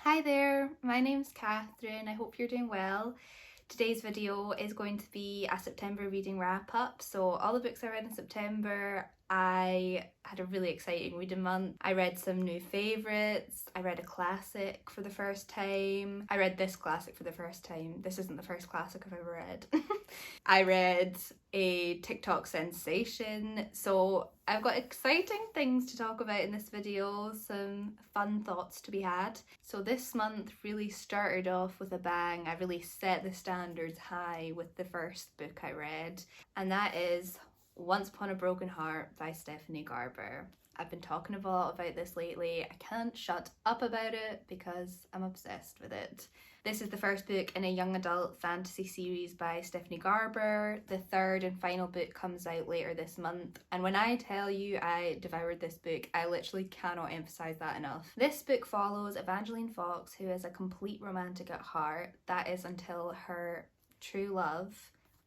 Hi there, my name's Catherine. I hope you're doing well. Today's video is going to be a September reading wrap up. So all the books I read in September, I had a really exciting reading month. I read some new favourites. I read a classic for the first time. I read this classic for the first time. This isn't the first classic I've ever read. I read a TikTok sensation. So I've got exciting things to talk about in this video, some fun thoughts to be had. So this month really started off with a bang. I really set the standards high with the first book I read, and that is Once Upon a Broken Heart by Stephanie Garber. I've been talking a lot about this lately. I can't shut up about it because I'm obsessed with it. This is the first book in a young adult fantasy series by Stephanie Garber. The third and final book comes out later this month, and when I tell you I devoured this book, I literally cannot emphasize that enough. This book follows Evangeline Fox, who is a complete romantic at heart. That is until her true love,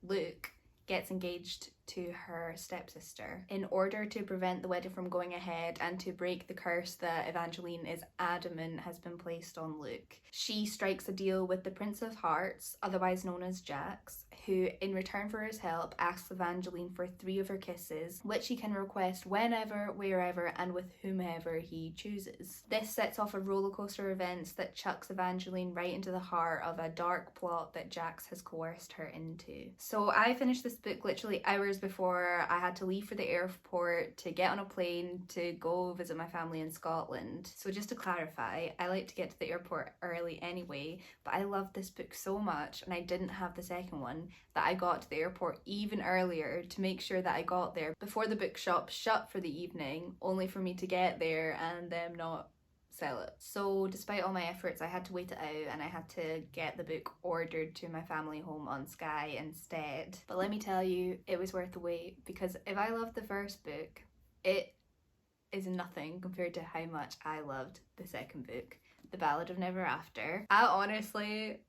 Luke, gets engaged to her stepsister. In order to prevent the wedding from going ahead and to break the curse that Evangeline is adamant has been placed on Luke, she strikes a deal with the Prince of Hearts, otherwise known as Jax, who in return for his help asks Evangeline for 3 of her kisses, which he can request whenever, wherever and with whomever he chooses. This sets off a rollercoaster of events that chucks Evangeline right into the heart of a dark plot that Jax has coerced her into. So I finished this book literally hours before I had to leave for the airport to get on a plane to go visit my family in Scotland. So just to clarify, I like to get to the airport early anyway, but I loved this book so much and I didn't have the second one that I got to the airport even earlier to make sure that I got there before the bookshop shut for the evening, only for me to get there and them not sell it. So despite all my efforts, I had to wait it out and I had to get the book ordered to my family home on Sky instead. But let me tell you, it was worth the wait, because if I loved the first book, it is nothing compared to how much I loved the second book, The Ballad of Never After. I honestly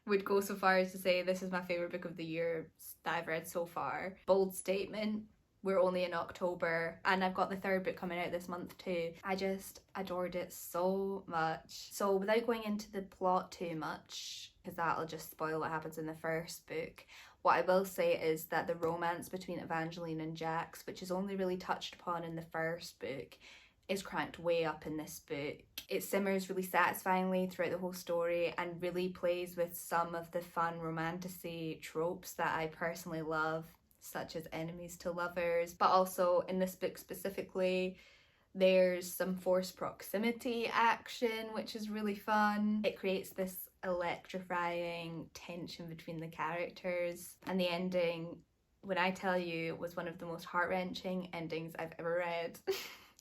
would go so far as to say this is my favourite book of the year that I've read so far. Bold statement. We're only in October and I've got the third book coming out this month too. I just adored it so much. So without going into the plot too much, because that'll just spoil what happens in the first book, what I will say is that the romance between Evangeline and Jax, which is only really touched upon in the first book, is cranked way up in this book. It simmers really satisfyingly throughout the whole story and really plays with some of the fun romantasy tropes that I personally love, such as enemies to lovers, but also in this book specifically there's some forced proximity action, which is really fun. It creates this electrifying tension between the characters, and the ending, when I tell you, was one of the most heart-wrenching endings I've ever read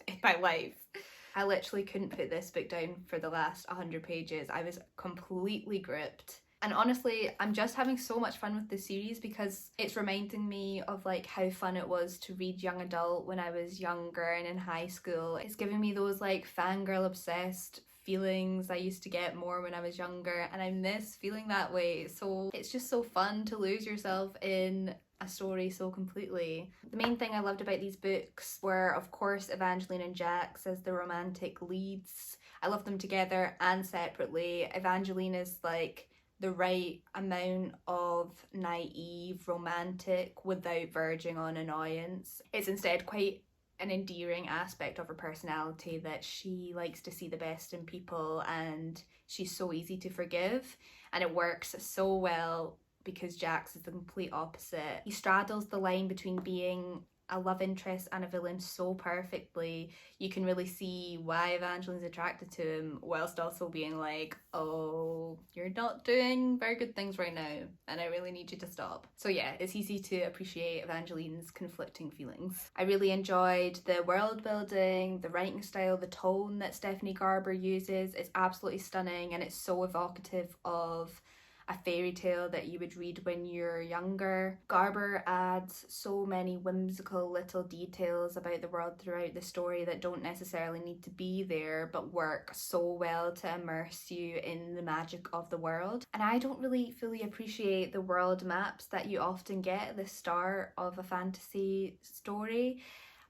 in my life. I literally couldn't put this book down for the last 100 pages. I was completely gripped. And honestly, I'm just having so much fun with this series because it's reminding me of like how fun it was to read young adult when I was younger and in high school. It's giving me those like fangirl obsessed feelings I used to get more when I was younger, and I miss feeling that way. So it's just so fun to lose yourself in a story so completely. The main thing I loved about these books were, of course, Evangeline and Jax as the romantic leads. I love them together and separately. Evangeline is like the right amount of naive romantic without verging on annoyance. It's instead quite an endearing aspect of her personality that she likes to see the best in people and she's so easy to forgive, and it works so well because Jax is the complete opposite. He straddles the line between being a love interest and a villain so perfectly. You can really see why Evangeline's attracted to him, whilst also being like, oh, you're not doing very good things right now and I really need you to stop. So yeah, it's easy to appreciate Evangeline's conflicting feelings. I really enjoyed the world building, the writing style, the tone that Stephanie Garber uses. It's absolutely stunning and it's so evocative of a fairy tale that you would read when you're younger. Garber adds so many whimsical little details about the world throughout the story that don't necessarily need to be there but work so well to immerse you in the magic of the world. And I don't really fully appreciate the world maps that you often get at the start of a fantasy story.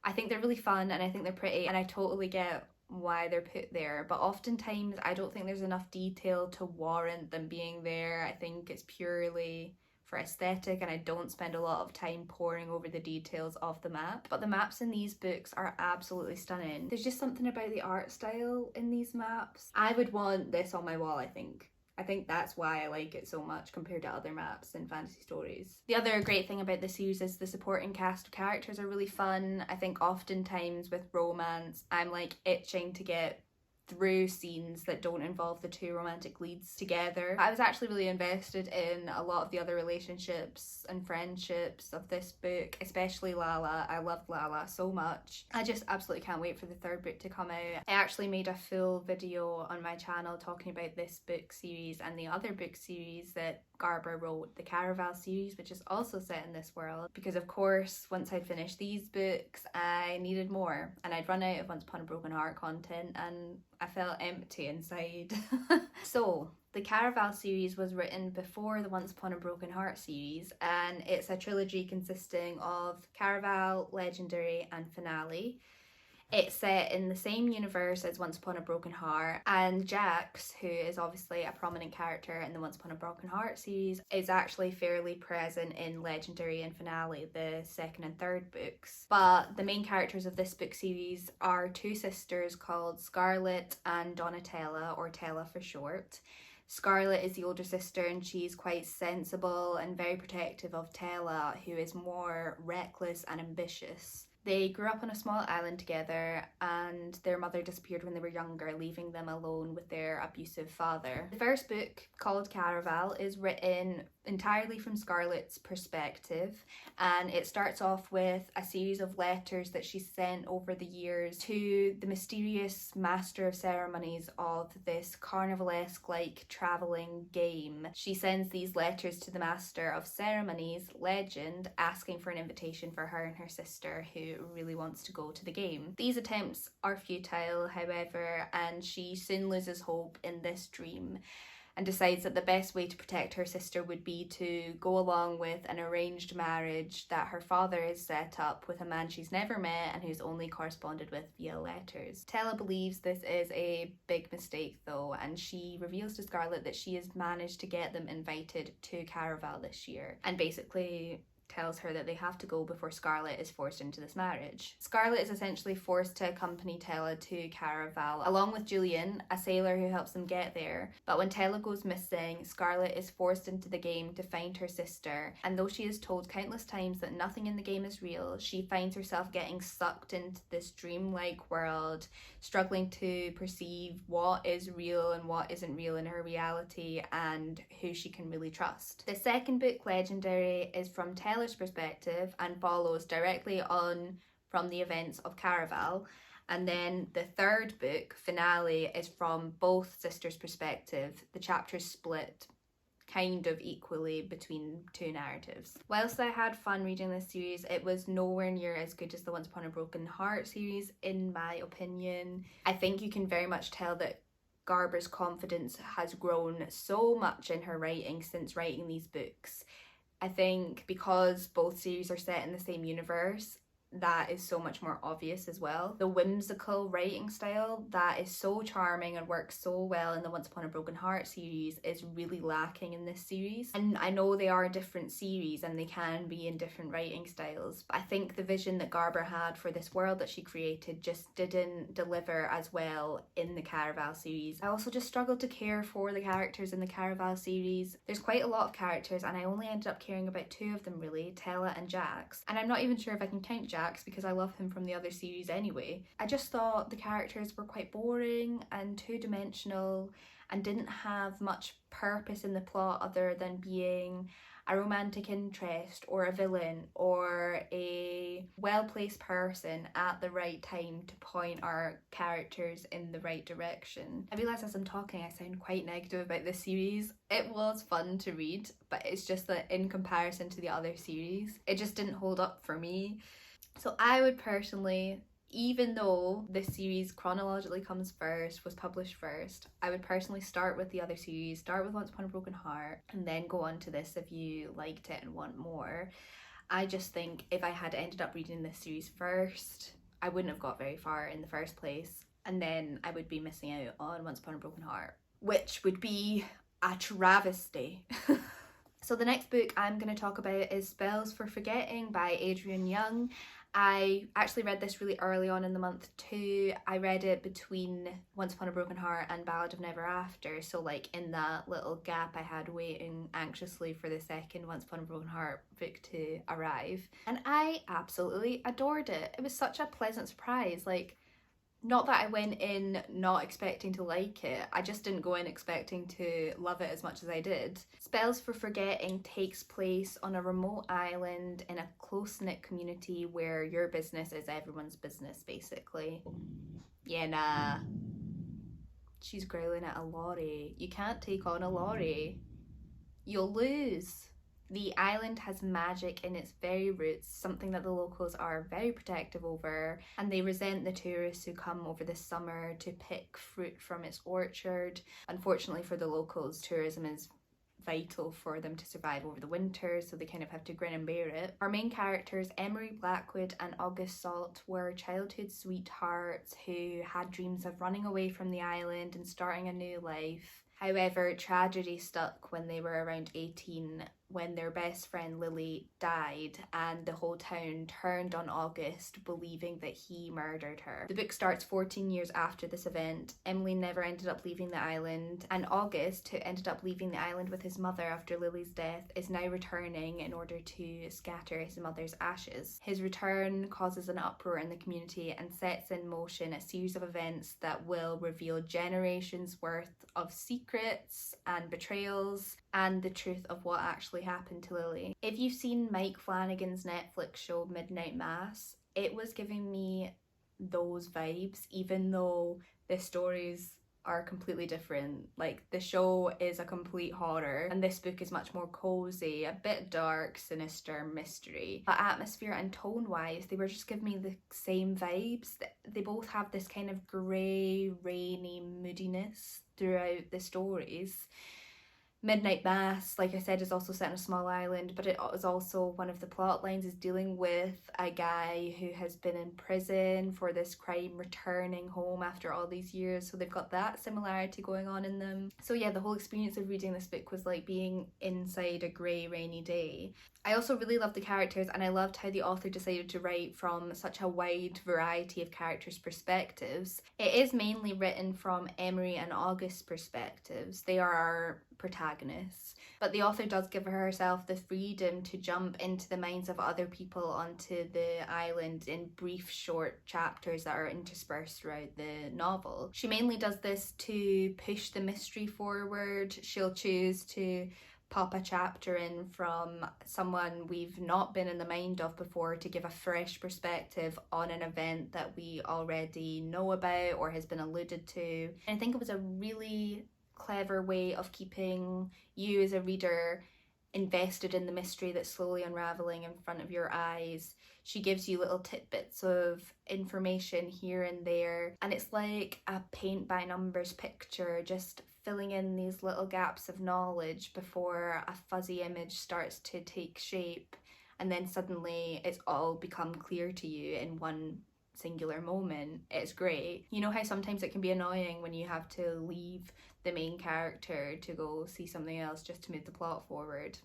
I think they're really fun and I think they're pretty, and I totally get why they're put there, but oftentimes I don't think there's enough detail to warrant them being there. I think it's purely for aesthetic, and I don't spend a lot of time poring over the details of the map. But the maps in these books are absolutely stunning. There's just something about the art style in these maps. I would want this on my wall, I think. I think that's why I like it so much compared to other maps in fantasy stories. The other great thing about this series is the supporting cast of characters are really fun. I think oftentimes with romance, I'm like itching to get through scenes that don't involve the two romantic leads together. I was actually really invested in a lot of the other relationships and friendships of this book, especially Lala. I loved Lala so much. I just absolutely can't wait for the third book to come out. I actually made a full video on my channel talking about this book series and the other book series that Garber wrote, the Caraval series, which is also set in this world, because of course once I'd finished these books I needed more, and I'd run out of Once Upon a Broken Heart content and I felt empty inside. So the Caraval series was written before the Once Upon a Broken Heart series, and it's a trilogy consisting of Caraval, Legendary and Finale. It's set in the same universe as Once Upon a Broken Heart, and Jax, who is obviously a prominent character in the Once Upon a Broken Heart series, is actually fairly present in Legendary and Finale, the second and third books. But the main characters of this book series are two sisters called Scarlet and Donatella, or Tella for short. Scarlet is the older sister and she's quite sensible and very protective of Tella, who is more reckless and ambitious. They grew up on a small island together and their mother disappeared when they were younger, leaving them alone with their abusive father. The first book, called Caraval, is written entirely from Scarlet's perspective, and it starts off with a series of letters that she sent over the years to the mysterious master of ceremonies of this carnivalesque like travelling game. She sends these letters to the master of ceremonies, Legend, asking for an invitation for her and her sister who really wants to go to the game. These attempts are futile, however, and she soon loses hope in this dream and decides that the best way to protect her sister would be to go along with an arranged marriage that her father has set up with a man she's never met and who's only corresponded with via letters. Tella believes this is a big mistake though, and she reveals to Scarlet that she has managed to get them invited to Caraval this year, and basically tells her that they have to go before Scarlet is forced into this marriage. Scarlet is essentially forced to accompany Tella to Caraval, along with Julian, a sailor who helps them get there. But when Tella goes missing, Scarlet is forced into the game to find her sister, and though she is told countless times that nothing in the game is real, she finds herself getting sucked into this dreamlike world, struggling to perceive what is real and what isn't real in her reality and who she can really trust. The second book, Legendary, is from Tella's perspective and follows directly on from the events of Caraval, and then the third book, Finale, is from both sisters' perspective. The chapters split kind of equally between two narratives. Whilst I had fun reading this series, it was nowhere near as good as the Once Upon a Broken Heart series, in my opinion. I think you can very much tell that Garber's confidence has grown so much in her writing since writing these books. I think because both series are set in the same universe, that is so much more obvious as well. The whimsical writing style that is so charming and works so well in the Once Upon a Broken Heart series is really lacking in this series. And I know they are different series and they can be in different writing styles, but I think the vision that Garber had for this world that she created just didn't deliver as well in the Caraval series. I also just struggled to care for the characters in the Caraval series. There's quite a lot of characters and I only ended up caring about two of them really, Tella and Jax. And I'm not even sure if I can count Jax because I love him from the other series anyway. I just thought the characters were quite boring and two-dimensional and didn't have much purpose in the plot other than being a romantic interest or a villain or a well-placed person at the right time to point our characters in the right direction. I realise as I'm talking I sound quite negative about this series. It was fun to read, but it's just that in comparison to the other series, it just didn't hold up for me. So I would personally, even though this series chronologically comes first, was published first, I would personally start with the other series, start with Once Upon a Broken Heart, and then go on to this if you liked it and want more. I just think if I had ended up reading this series first, I wouldn't have got very far in the first place. and then I would be missing out on Once Upon a Broken Heart, which would be a travesty. So the next book I'm going to talk about is Spells for Forgetting by Adrienne Young. I actually read this really early on in the month too. I read it between Once Upon a Broken Heart and Ballad of Never After, so like in that little gap I had waiting anxiously for the second Once Upon a Broken Heart book to arrive, and I absolutely adored it. It was such a pleasant surprise. Like, not that I went in not expecting to like it, I just didn't go in expecting to love it as much as I did. Spells for Forgetting takes place on a remote island in a close-knit community where your business is everyone's business, basically. Yeah, nah. She's growling at a lorry. You can't take on a lorry. You'll lose. The island has magic in its very roots, something that the locals are very protective over, and they resent the tourists who come over this summer to pick fruit from its orchard. Unfortunately for the locals, tourism is vital for them to survive over the winter, so they kind of have to grin and bear it. Our main characters, Emery Blackwood and August Salt, were childhood sweethearts who had dreams of running away from the island and starting a new life. However, tragedy struck when they were around 18, when their best friend Lily died and the whole town turned on August, believing that he murdered her. The book starts 14 years after this event. Emily never ended up leaving the island, and August, who ended up leaving the island with his mother after Lily's death, is now returning in order to scatter his mother's ashes. His return causes an uproar in the community and sets in motion a series of events that will reveal generations worth of secrets and betrayals and the truth of what actually happened to Lily. If you've seen Mike Flanagan's Netflix show Midnight Mass, it was giving me those vibes, even though the stories are completely different. Like, the show is a complete horror and this book is much more cozy, a bit dark, sinister, mystery. But atmosphere and tone wise, they were just giving me the same vibes. They both have this kind of grey, rainy moodiness throughout the stories. Midnight Mass, like I said, is also set on a small island, but it is also, one of the plot lines is dealing with a guy who has been in prison for this crime returning home after all these years, so they've got that similarity going on in them. So yeah, the whole experience of reading this book was like being inside a grey, rainy day. I also really loved the characters, and I loved how the author decided to write from such a wide variety of characters' perspectives. It is mainly written from Emery and August's perspectives. They are our protagonists, but the author does give herself the freedom to jump into the minds of other people onto the island in brief, short chapters that are interspersed throughout the novel. She mainly does this to push the mystery forward. She'll choose to pop a chapter in from someone we've not been in the mind of before to give a fresh perspective on an event that we already know about or has been alluded to. And I think it was a really clever way of keeping you as a reader invested in the mystery that's slowly unraveling in front of your eyes. She gives you little tidbits of information here and there, and it's like a paint by numbers picture, just filling in these little gaps of knowledge before a fuzzy image starts to take shape, and then suddenly it's all become clear to you in one singular moment. It's great. You know how sometimes it can be annoying when you have to leave the main character to go see something else just to move the plot forward?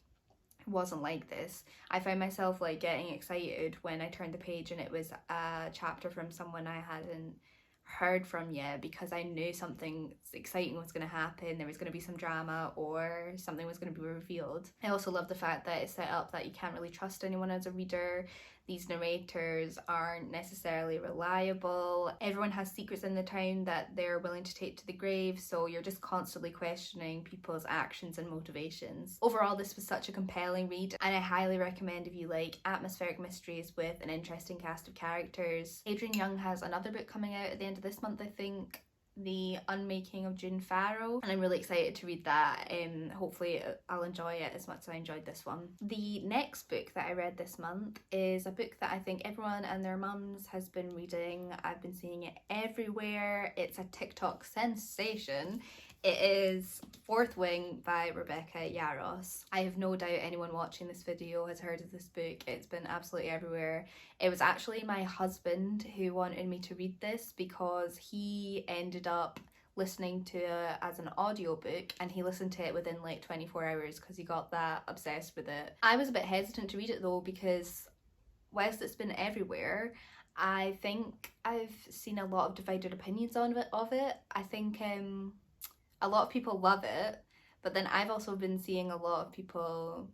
It wasn't like this. I found myself like getting excited when I turned the page and it was a chapter from someone I hadn't heard from yet, because I knew something exciting was going to happen. There was going to be some drama or something was going to be revealed. I also love the fact that it's set up that you can't really trust anyone as a reader. These narrators aren't necessarily reliable. Everyone has secrets in the town that they're willing to take to the grave, so you're just constantly questioning people's actions and motivations. Overall, this was such a compelling read, and I highly recommend if you like atmospheric mysteries with an interesting cast of characters. Adrienne Young has another book coming out at the end of this month, I think, The Unmaking of June Farrow, and I'm really excited to read that. Hopefully I'll enjoy it as much as I enjoyed this one. The next book that I read this month is a book that I think everyone and their mums has been reading. I've been seeing it everywhere. It's a TikTok sensation. It is Fourth Wing by Rebecca Yarros. I have no doubt anyone watching this video has heard of this book. It's been absolutely everywhere. It was actually my husband who wanted me to read this because he ended up listening to it as an audiobook, and he listened to it within like 24 hours because he got that obsessed with it. I was a bit hesitant to read it though, because whilst it's been everywhere, I think I've seen a lot of divided opinions on it. I think a lot of people love it, but then I've also been seeing a lot of people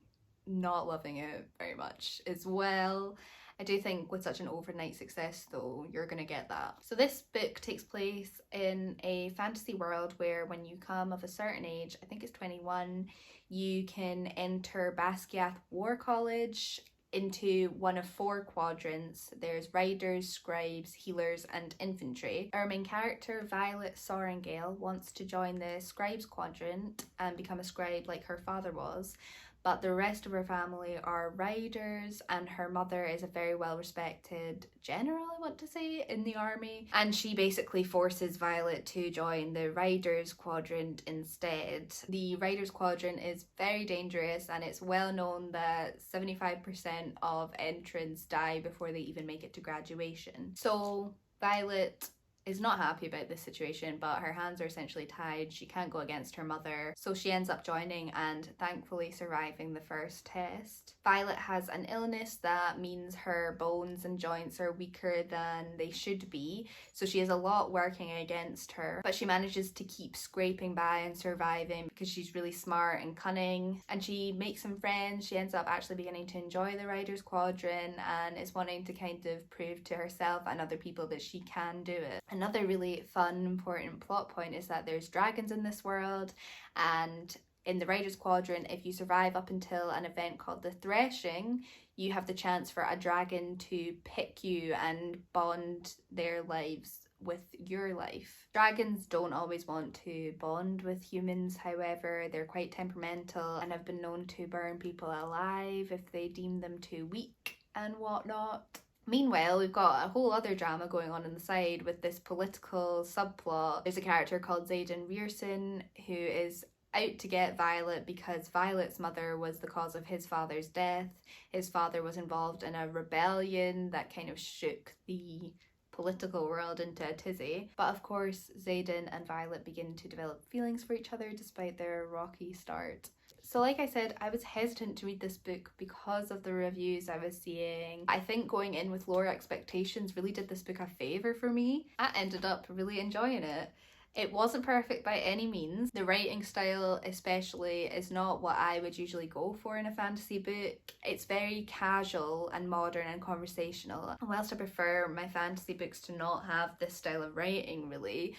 not loving it very much as well. I do think with such an overnight success though, you're gonna get that. So this book takes place in a fantasy world where when you come of a certain age, I think it's 21, you can enter Basquiat War College into one of 4 quadrants. There's riders, scribes, healers, and infantry. Our main character, Violet Sorrengail, wants to join the scribes quadrant and become a scribe like her father was, but the rest of her family are riders, and her mother is a very well-respected general, I want to say, in the army, and she basically forces Violet to join the riders quadrant instead. The riders quadrant is very dangerous, and it's well known that 75% of entrants die before they even make it to graduation. So Violet is not happy about this situation, but her hands are essentially tied. She can't go against her mother, so she ends up joining and thankfully surviving the first test. Violet has an illness that means her bones and joints are weaker than they should be, so she has a lot working against her, but she manages to keep scraping by and surviving because she's really smart and cunning, and she makes some friends. She ends up actually beginning to enjoy the Riders Quadrant and is wanting to kind of prove to herself and other people that she can do it. Another really fun, important plot point is that there's dragons in this world, and in the Riders Quadrant, if you survive up until an event called the Threshing, you have the chance for a dragon to pick you and bond their lives with your life. Dragons don't always want to bond with humans, however. They're quite temperamental and have been known to burn people alive if they deem them too weak and whatnot. Meanwhile, we've got a whole other drama going on the side with this political subplot. There's a character called Xaden Rierson who is out to get Violet because Violet's mother was the cause of his father's death. His father was involved in a rebellion that kind of shook the political world into a tizzy. But of course, Xaden and Violet begin to develop feelings for each other despite their rocky start. So like I said, I was hesitant to read this book because of the reviews I was seeing. I think going in with lower expectations really did this book a favour for me. I ended up really enjoying it. It wasn't perfect by any means. The writing style especially is not what I would usually go for in a fantasy book. It's very casual and modern and conversational. And whilst I prefer my fantasy books to not have this style of writing really,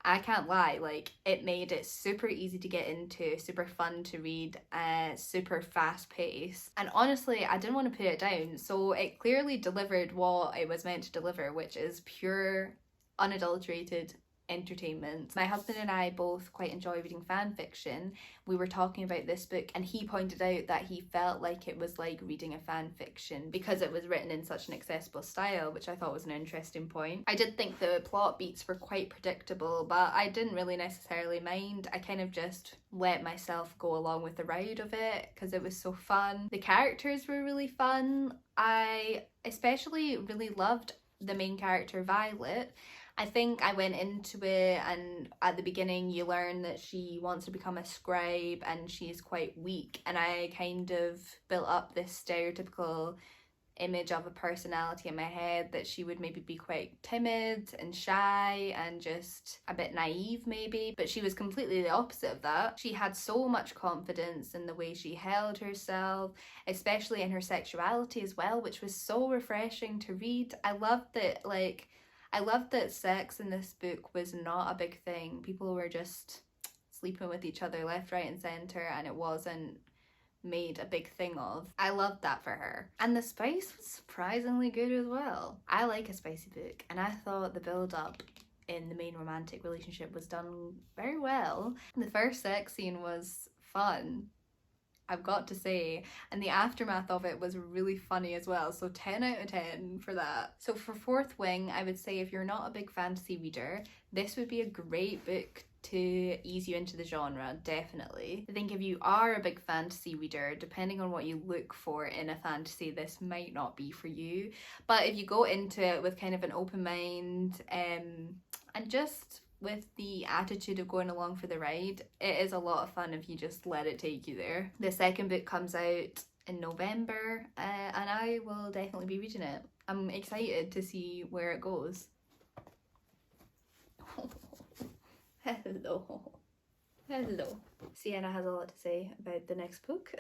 I can't lie, like, it made it super easy to get into, super fun to read, super fast paced. And honestly, I didn't want to put it down, so it clearly delivered what it was meant to deliver, which is pure, unadulterated entertainment. My husband and I both quite enjoy reading fan fiction. We were talking about this book and he pointed out that he felt like it was like reading a fan fiction because it was written in such an accessible style, which I thought was an interesting point. I did think the plot beats were quite predictable, but I didn't really necessarily mind. I kind of just let myself go along with the ride of it because it was so fun. The characters were really fun. I especially really loved the main character, Violet. I think I went into it and at the beginning you learn that she wants to become a scribe and she's quite weak, and I kind of built up this stereotypical image of a personality in my head that she would maybe be quite timid and shy and just a bit naive maybe, but she was completely the opposite of that. She had so much confidence in the way she held herself, especially in her sexuality as well, which was so refreshing to read. I loved that sex in this book was not a big thing. People were just sleeping with each other left, right and centre, and it wasn't made a big thing of. I loved that for her. And the spice was surprisingly good as well. I like a spicy book, and I thought the build-up in the main romantic relationship was done very well. The first sex scene was fun, I've got to say, and the aftermath of it was really funny as well, so 10 out of 10 for that. So for Fourth Wing, I would say if you're not a big fantasy reader, this would be a great book to ease you into the genre, definitely. I think if you are a big fantasy reader, depending on what you look for in a fantasy, this might not be for you. But if you go into it with kind of an open mind, and just with the attitude of going along for the ride, it is a lot of fun if you just let it take you there. The second book comes out in November, and I will definitely be reading it. I'm excited to see where it goes. Hello. Sienna has a lot to say about the next book.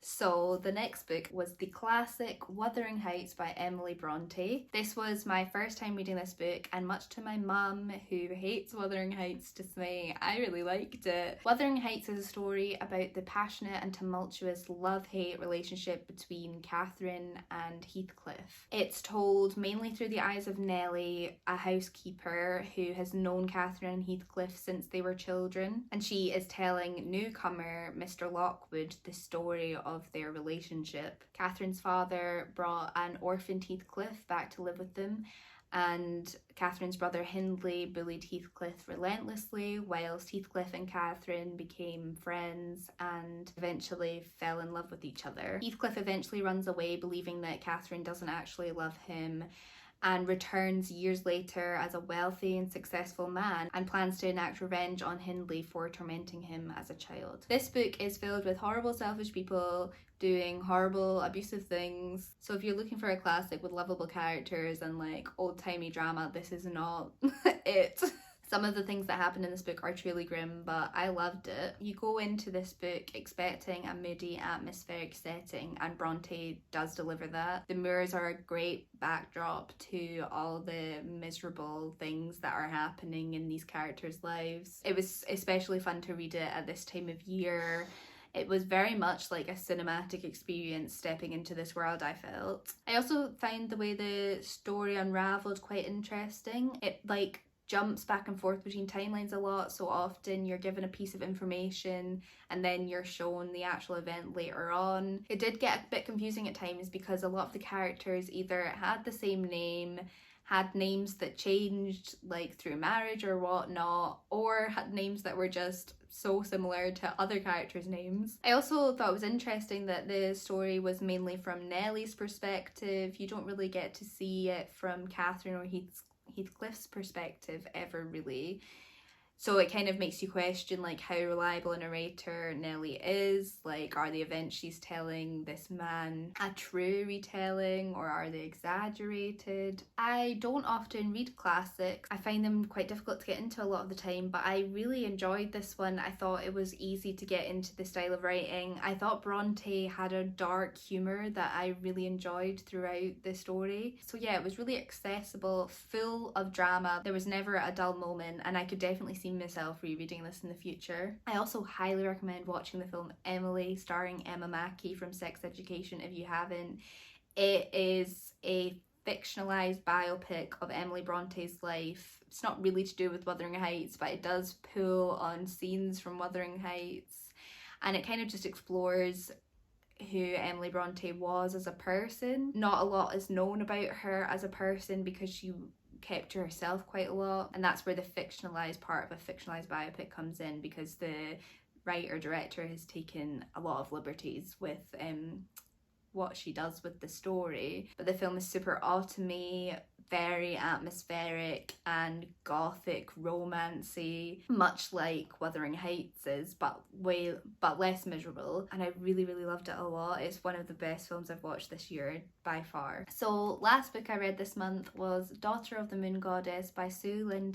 So the next book was the classic Wuthering Heights by Emily Brontë. This was my first time reading this book, and much to my mum, who hates Wuthering Heights, dismay, I really liked it. Wuthering Heights is a story about the passionate and tumultuous love-hate relationship between Catherine and Heathcliff. It's told mainly through the eyes of Nellie, a housekeeper who has known Catherine and Heathcliff since they were children, and she is telling newcomer Mr. Lockwood the story of their relationship. Catherine's father brought an orphaned Heathcliff back to live with them, and Catherine's brother Hindley bullied Heathcliff relentlessly, whilst Heathcliff and Catherine became friends and eventually fell in love with each other. Heathcliff eventually runs away, believing that Catherine doesn't actually love him, and returns years later as a wealthy and successful man and plans to enact revenge on Hindley for tormenting him as a child. This book is filled with horrible, selfish people doing horrible, abusive things. So if you're looking for a classic with lovable characters and like old-timey drama, this is not it. Some of the things that happen in this book are truly grim, but I loved it. You go into this book expecting a moody, atmospheric setting, and Brontë does deliver that. The moors are a great backdrop to all the miserable things that are happening in these characters' lives. It was especially fun to read it at this time of year. It was very much like a cinematic experience stepping into this world, I felt. I also found the way the story unravelled quite interesting. It jumps back and forth between timelines a lot, so often you're given a piece of information and then you're shown the actual event later on. It did get a bit confusing at times because a lot of the characters either had the same name, had names that changed like through marriage or whatnot, or had names that were just so similar to other characters' names. I also thought it was interesting that the story was mainly from Nellie's perspective. You don't really get to see it from Catherine or Heathcliff's perspective ever, really. So it kind of makes you question like how reliable a narrator Nellie is. Like, are the events she's telling this man a true retelling, or are they exaggerated? I don't often read classics. I find them quite difficult to get into a lot of the time, but I really enjoyed this one. I thought it was easy to get into the style of writing. I thought Brontë had a dark humour that I really enjoyed throughout the story. So yeah, it was really accessible, full of drama. There was never a dull moment, and I could definitely see myself rereading this in the future. I also highly recommend watching the film Emily, starring Emma Mackey from Sex Education if you haven't. It is a fictionalized biopic of Emily Bronte's life. It's not really to do with Wuthering Heights, but it does pull on scenes from Wuthering Heights, and it kind of just explores who Emily Brontë was as a person. Not a lot is known about her as a person because she kept to herself quite a lot, and that's where the fictionalized part of a fictionalized biopic comes in, because the writer-director has taken a lot of liberties with what she does with the story. But the film is super autumny, very atmospheric and gothic, romancy, much like Wuthering Heights is, but less miserable. And I really loved it a lot. It's one of the best films I've watched this year by far. So last book I read this month was Daughter of the Moon Goddess by Lynn.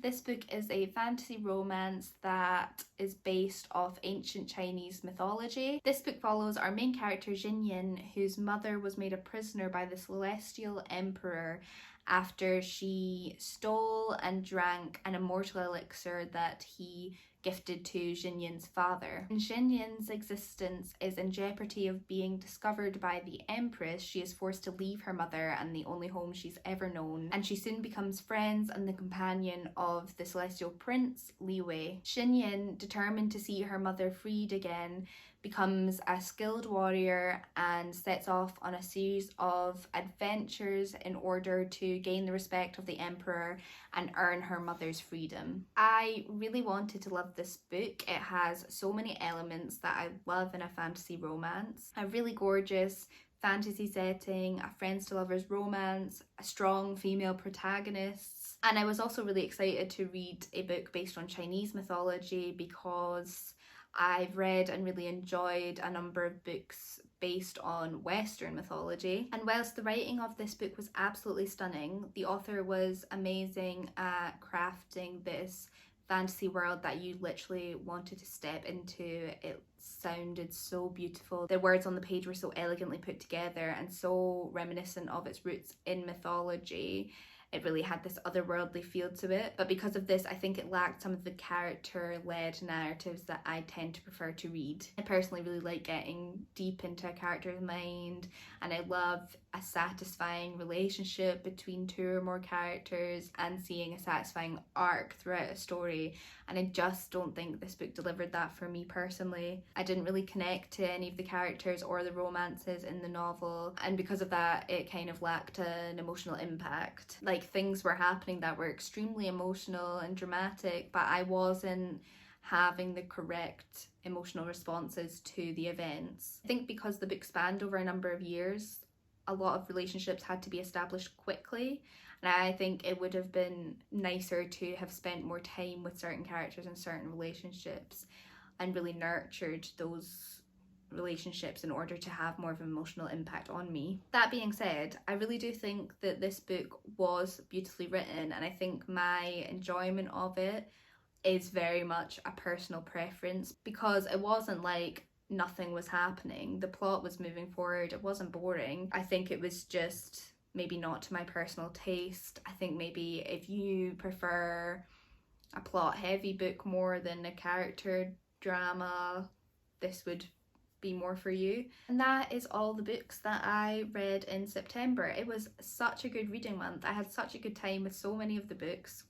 This book is a fantasy romance that is based off ancient Chinese mythology. This book follows our main character Jinyin, whose mother was made a prisoner by the celestial emperor after she stole and drank an immortal elixir that he gifted to Xinyan's father. When Xinyan's existence is in jeopardy of being discovered by the Empress, she is forced to leave her mother and the only home she's ever known, and she soon becomes friends and the companion of the celestial prince, Li Wei. Xinyan, determined to see her mother freed again, becomes a skilled warrior and sets off on a series of adventures in order to gain the respect of the Emperor and earn her mother's freedom. I really wanted to love this book. It has so many elements that I love in a fantasy romance. A really gorgeous fantasy setting, a friends to lovers romance, a strong female protagonist. And I was also really excited to read a book based on Chinese mythology because I've read and really enjoyed a number of books based on Western mythology. And whilst the writing of this book was absolutely stunning, the author was amazing at crafting this fantasy world that you literally wanted to step into. It sounded so beautiful. The words on the page were so elegantly put together and so reminiscent of its roots in mythology. It really had this otherworldly feel to it, but because of this, I think it lacked some of the character-led narratives that I tend to prefer to read. I personally really like getting deep into a character's mind, and I love a satisfying relationship between two or more characters and seeing a satisfying arc throughout a story, and I just don't think this book delivered that for me personally. I didn't really connect to any of the characters or the romances in the novel, and because of that, it kind of lacked an emotional impact. Like, things were happening that were extremely emotional and dramatic, but I wasn't having the correct emotional responses to the events. I think because the book spanned over a number of years, a lot of relationships had to be established quickly, and I think it would have been nicer to have spent more time with certain characters and certain relationships and really nurtured those relationships in order to have more of an emotional impact on me. That being said, I really do think that this book was beautifully written, and I think my enjoyment of it is very much a personal preference because it wasn't like nothing was happening. The plot was moving forward. It wasn't boring. I think it was just maybe not to my personal taste. I think maybe if you prefer a plot heavy book more than a character drama, this would be more for you. And that is all the books that I read in September. It was such a good reading month. I had such a good time with so many of the books.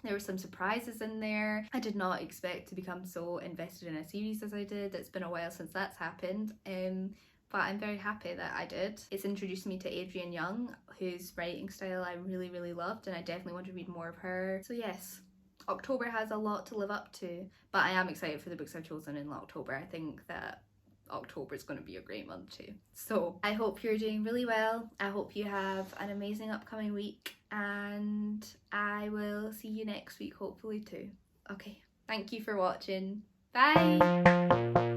There were some surprises in there. I did not expect to become so invested in a series as I did. It's been a while since that's happened, but I'm very happy that I did. It's introduced me to Adrienne Young, whose writing style I really, really loved, and I definitely want to read more of her. So yes, October has a lot to live up to, but I am excited for the books I've chosen in October. I think that October is going to be a great month too. So I hope you're doing really well. I hope you have an amazing upcoming week, and I will see you next week hopefully too. Okay, thank you for watching. Bye!